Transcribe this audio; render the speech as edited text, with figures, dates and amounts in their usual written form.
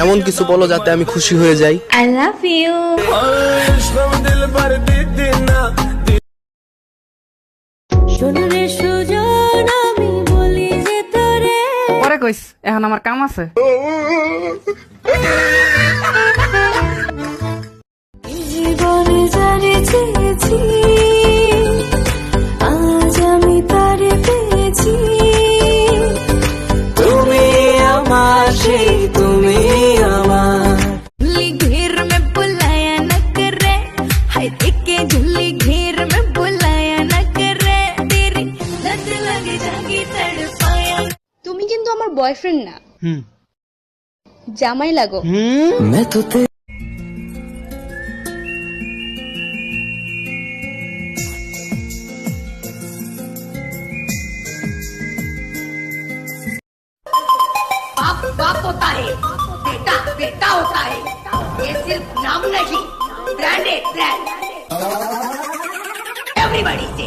এমন কিছু বলো যাতে আমি খুশি হয়ে যাই। I love you. শোনরে সুজন আমি বলি যে তোরে পরে কইস, এখন আমার কাম আছে। জীবনে জানে চেয়েছি আজ আমি তারে পেয়েছি তুমি আমার সেই তুমি আমার घेर में बुलाया न करे हाय देखे झुल्ली घेर में बुलाया न करे तेरी लत लगी जागी तड़पाया। তুমি কিন্তু আমার বয়ফ্রেন্ড না, জামাই লাগো। मैं तो बाप बाप होता है, बेटा बेटा होता है। ये सिर्फ नाम नहीं, ब्रांड है ब्रांड। एवरीबॉडी से